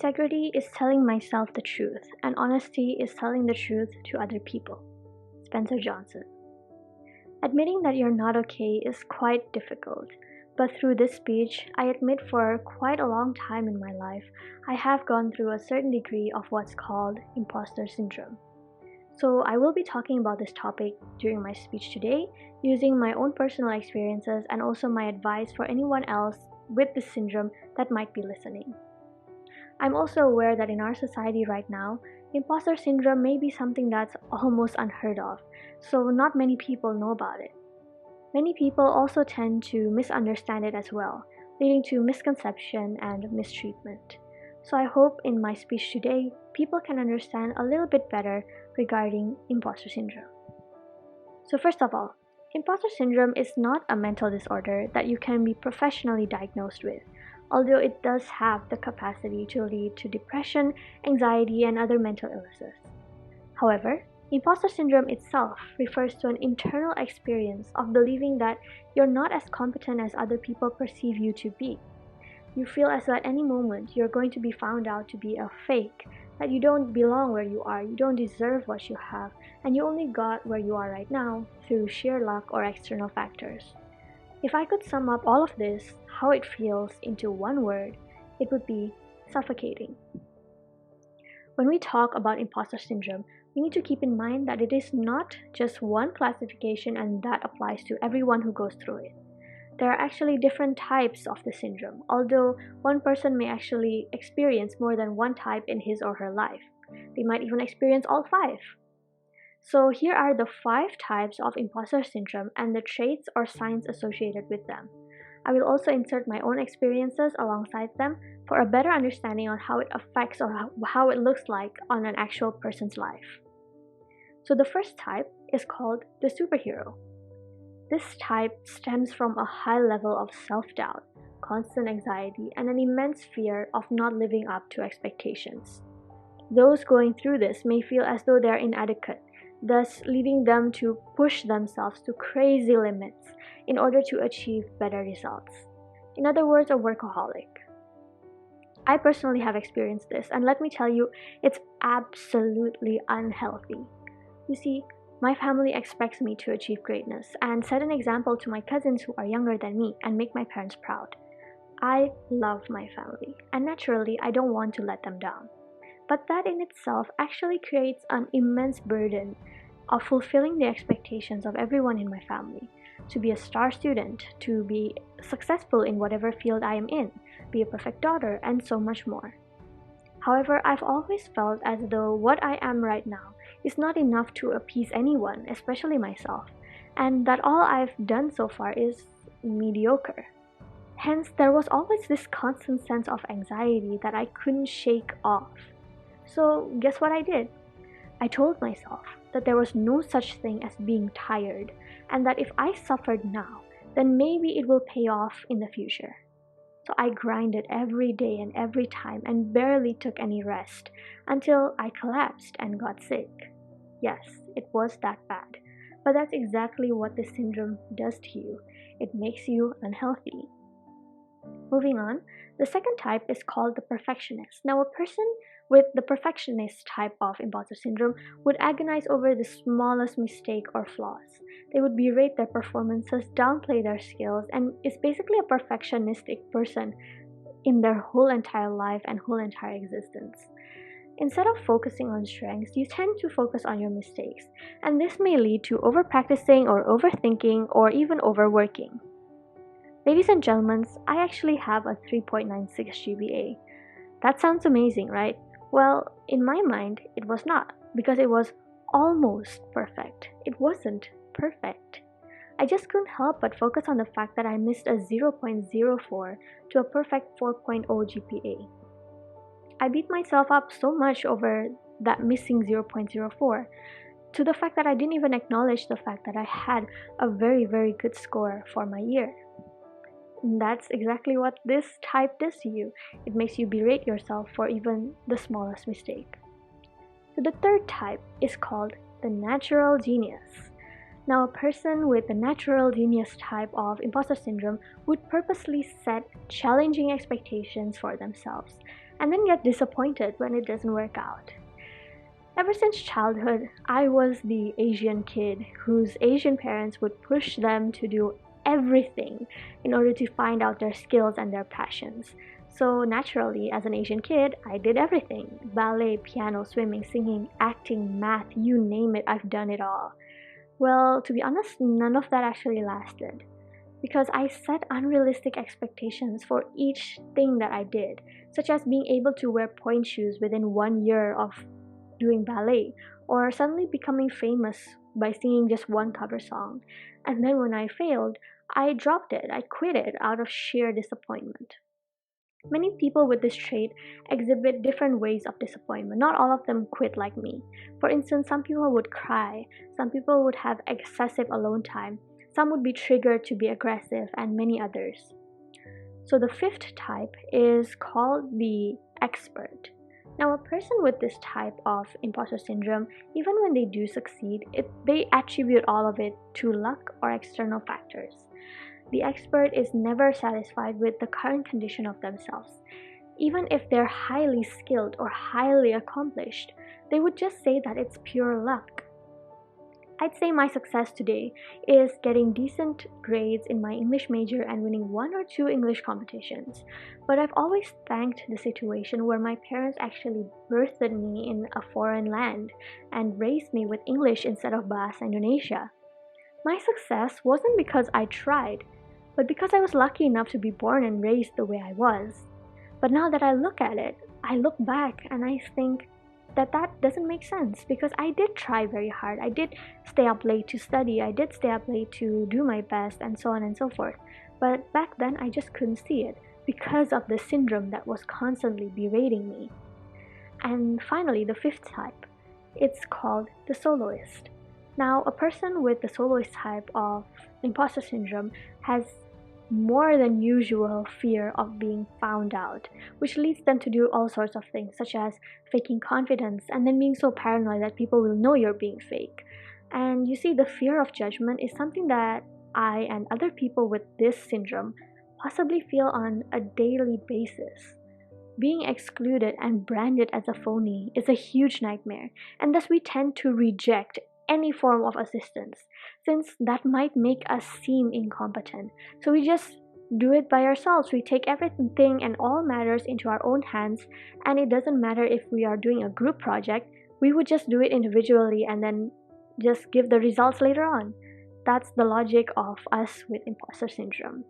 Integrity is telling myself the truth, and honesty is telling the truth to other people. Spencer Johnson. Admitting that you're not okay is quite difficult, but through this speech, I admit for quite a long time in my life, I have gone through a certain degree of what's called imposter syndrome. So I will be talking about this topic during my speech today, using my own personal experiences and also my advice for anyone else with this syndrome that might be listening. I'm also aware that in our society right now, imposter syndrome may be something that's almost unheard of, so not many people know about it. Many people also tend to misunderstand it as well, leading to misconception and mistreatment. So I hope in my speech today, people can understand a little bit better regarding imposter syndrome. So first of all, imposter syndrome is not a mental disorder that you can be professionally diagnosed with, although it does have the capacity to lead to depression, anxiety, and other mental illnesses. However, imposter syndrome itself refers to an internal experience of believing that you're not as competent as other people perceive you to be. You feel as though at any moment you're going to be found out to be a fake, that you don't belong where you are, you don't deserve what you have, and you only got where you are right now through sheer luck or external factors. If I could sum up all of this, how it feels, into one word, it would be suffocating. When we talk about imposter syndrome, we need to keep in mind that it is not just one classification and that applies to everyone who goes through it. There are actually different types of the syndrome, although one person may actually experience more than one type in his or her life. They might even experience all 5. So here are the 5 types of imposter syndrome and the traits or signs associated with them. I will also insert my own experiences alongside them for a better understanding on how it affects or how it looks like on an actual person's life. So the first type is called the superhero. This type stems from a high level of self-doubt, constant anxiety, and an immense fear of not living up to expectations. Those going through this may feel as though they are inadequate, thus leading them to push themselves to crazy limits in order to achieve better results. In other words, a workaholic. I personally have experienced this, and let me tell you, it's absolutely unhealthy. You see, my family expects me to achieve greatness and set an example to my cousins who are younger than me and make my parents proud. I love my family, and naturally, I don't want to let them down. But that in itself actually creates an immense burden of fulfilling the expectations of everyone in my family. To be a star student, to be successful in whatever field I am in, be a perfect daughter, and so much more. However, I've always felt as though what I am right now is not enough to appease anyone, especially myself, and that all I've done so far is mediocre. Hence, there was always this constant sense of anxiety that I couldn't shake off. So, guess what I did? I told myself that there was no such thing as being tired, and that if I suffered now, then maybe it will pay off in the future. So I grinded every day and every time and barely took any rest until I collapsed and got sick. Yes, it was that bad. But that's exactly what this syndrome does to you. It makes you unhealthy. Moving on, the second type is called the perfectionist. Now, a person with the perfectionist type of imposter syndrome would agonize over the smallest mistake or flaws. They would berate their performances, downplay their skills, and is basically a perfectionistic person in their whole entire life and whole entire existence. Instead of focusing on strengths, you tend to focus on your mistakes, and this may lead to over-practicing or overthinking or even overworking. Ladies and gentlemen, I actually have a 3.96 GPA. That sounds amazing, right? Well, in my mind, it was not, because it was almost perfect. It wasn't perfect. I just couldn't help but focus on the fact that I missed a 0.04 to a perfect 4.0 GPA. I beat myself up so much over that missing 0.04 to the fact that I didn't even acknowledge the fact that I had a very, very good score for my year. And that's exactly what this type does to you. It makes you berate yourself for even the smallest mistake. So the third type is called the natural genius. Now, a person with the natural genius type of imposter syndrome would purposely set challenging expectations for themselves. and then get disappointed when it doesn't work out. Ever since childhood, I was the Asian kid whose Asian parents would push them to do everything in order to find out their skills and their passions. So naturally, as an Asian kid, I did everything: ballet, piano, swimming, singing, acting, math, you name it, I've done it all. Well, to be honest, none of that actually lasted because I set unrealistic expectations for each thing that I did, such as being able to wear point shoes within 1 year of doing ballet, or suddenly becoming famous by singing just one cover song. And then when I failed, I dropped it, I quit it out of sheer disappointment. Many people with this trait exhibit different ways of disappointment. Not all of them quit like me. For instance, some people would cry, some people would have excessive alone time, some would be triggered to be aggressive, and many others. So the fifth type is called the expert. Now, a person with this type of imposter syndrome, even when they do succeed, they attribute all of it to luck or external factors. The expert is never satisfied with the current condition of themselves. Even if they're highly skilled or highly accomplished, they would just say that it's pure luck. I'd say my success today is getting decent grades in my English major and winning 1 or 2 English competitions. But I've always thanked the situation where my parents actually birthed me in a foreign land and raised me with English instead of Bahasa Indonesia. My success wasn't because I tried, but because I was lucky enough to be born and raised the way I was. But now that I look at it, I look back and I think that doesn't make sense because I did try very hard. I did stay up late to study, I did stay up late to do my best, and so on and so forth. But back then, I just couldn't see it because of the syndrome that was constantly berating me. And finally, the fifth type, it's called the soloist. Now, a person with the soloist type of imposter syndrome has more than usual fear of being found out, which leads them to do all sorts of things, such as faking confidence and then being so paranoid that people will know you're being fake. And you see, the fear of judgment is something that I and other people with this syndrome possibly feel on a daily basis. Being excluded and branded as a phony is a huge nightmare, and thus we tend to reject any form of assistance, since that might make us seem incompetent. So we just do it by ourselves. We take everything and all matters into our own hands, and it doesn't matter if we are doing a group project, we would just do it individually and then just give the results later on. That's the logic of us with imposter syndrome.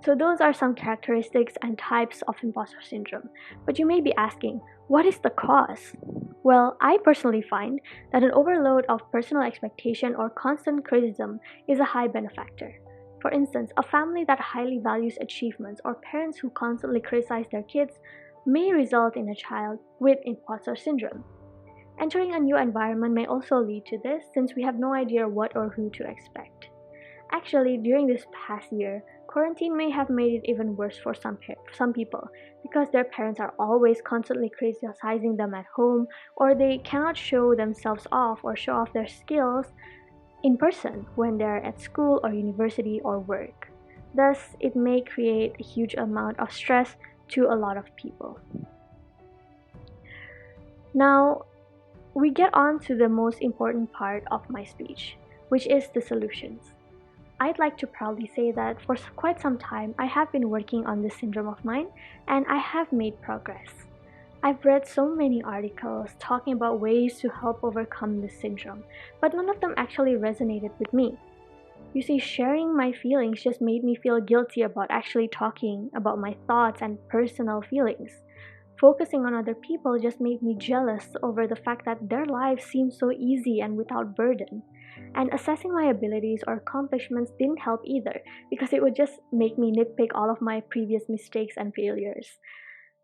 So those are some characteristics and types of imposter syndrome. But you may be asking, what is the cause? Well, I personally find that an overload of personal expectation or constant criticism is a high benefactor. For instance, a family that highly values achievements or parents who constantly criticize their kids may result in a child with imposter syndrome. Entering a new environment may also lead to this, since we have no idea what or who to expect. Actually, during this past year, quarantine may have made it even worse for some people because their parents are always constantly criticizing them at home, or they cannot show themselves off or show off their skills in person when they're at school or university or work. Thus, it may create a huge amount of stress to a lot of people. Now, we get on to the most important part of my speech, which is the solutions. I'd like to proudly say that for quite some time I have been working on this syndrome of mine, and I have made progress. I've read so many articles talking about ways to help overcome this syndrome, but none of them actually resonated with me. You see, sharing my feelings just made me feel guilty about actually talking about my thoughts and personal feelings. Focusing on other people just made me jealous over the fact that their lives seemed so easy and without burden. And assessing my abilities or accomplishments didn't help either, because it would just make me nitpick all of my previous mistakes and failures.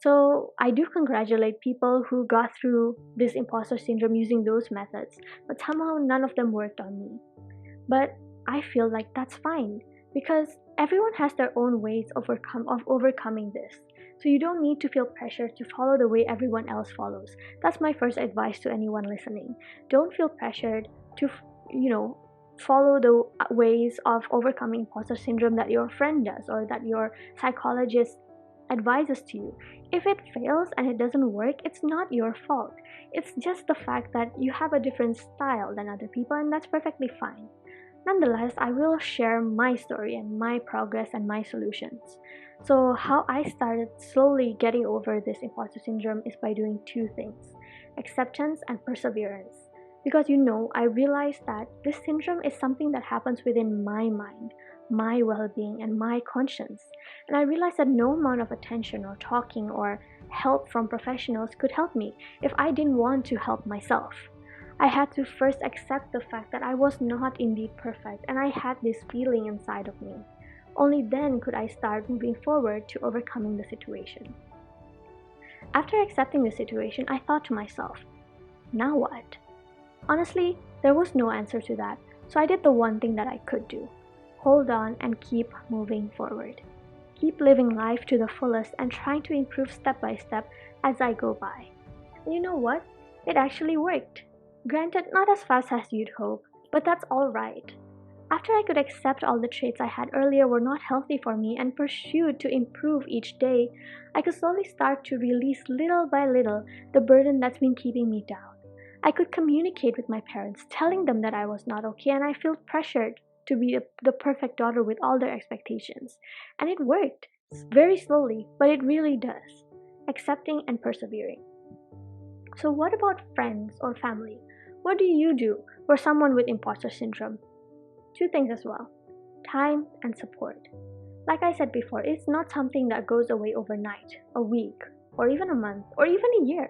So I do congratulate people who got through this imposter syndrome using those methods, but somehow none of them worked on me. But I feel like that's fine, because everyone has their own ways of overcoming this. So you don't need to feel pressure to follow the way everyone else follows. That's my first advice to anyone listening. Don't feel pressured to, follow the ways of overcoming imposter syndrome that your friend does or that your psychologist advices to you. If it fails and it doesn't work, it's not your fault. It's just the fact that you have a different style than other people, and that's perfectly fine. Nonetheless, I will share my story and my progress and my solutions. So, how I started slowly getting over this imposter syndrome is by doing two things: acceptance and perseverance. Because I realized that this syndrome is something that happens within my mind, my well being, and my conscience. And I realized that no amount of attention or talking or help from professionals could help me if I didn't want to help myself. I had to first accept the fact that I was not indeed perfect and I had this feeling inside of me. Only then could I start moving forward to overcoming the situation. After accepting the situation, I thought to myself, now what? Honestly, there was no answer to that, so I did the one thing that I could do: hold on and keep moving forward. Keep living life to the fullest and trying to improve step by step as I go by. And you know what? It actually worked. Granted, not as fast as you'd hope, but that's alright. After I could accept all the traits I had earlier were not healthy for me and pursued to improve each day, I could slowly start to release little by little the burden that's been keeping me down. I could communicate with my parents, telling them that I was not okay, and I felt pressured to be the perfect daughter with all their expectations. And it worked, very slowly, but it really does. Accepting and persevering. So, what about friends or family? What do you do for someone with imposter syndrome? Two things as well: time and support. Like I said before, it's not something that goes away overnight, a week, or even a month, or even a year.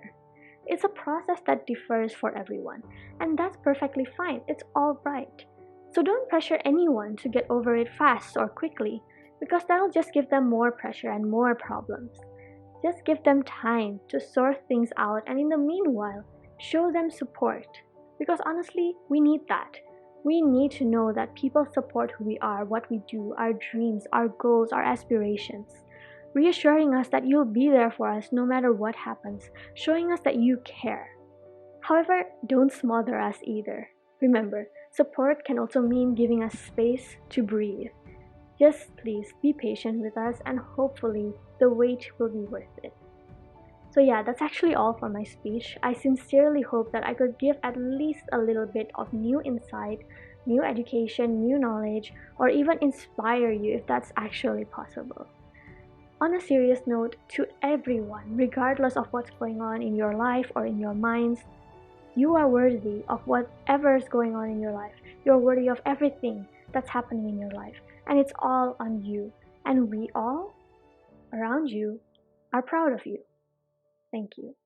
It's a process that differs for everyone, and that's perfectly fine. It's all right. So don't pressure anyone to get over it fast or quickly, because that'll just give them more pressure and more problems. Just give them time to sort things out, and in the meanwhile, show them support. Because honestly, we need that. We need to know that people support who we are, what we do, our dreams, our goals, our aspirations. Reassuring us that you'll be there for us no matter what happens, showing us that you care. However, don't smother us either. Remember, support can also mean giving us space to breathe. Just please be patient with us, and hopefully the wait will be worth it. So yeah, that's actually all for my speech. I sincerely hope that I could give at least a little bit of new insight, new education, new knowledge, or even inspire you if that's actually possible. On a serious note, to everyone, regardless of what's going on in your life or in your minds, you are worthy of whatever is going on in your life. You're worthy of everything that's happening in your life. And it's all on you. And we all, around you, are proud of you. Thank you.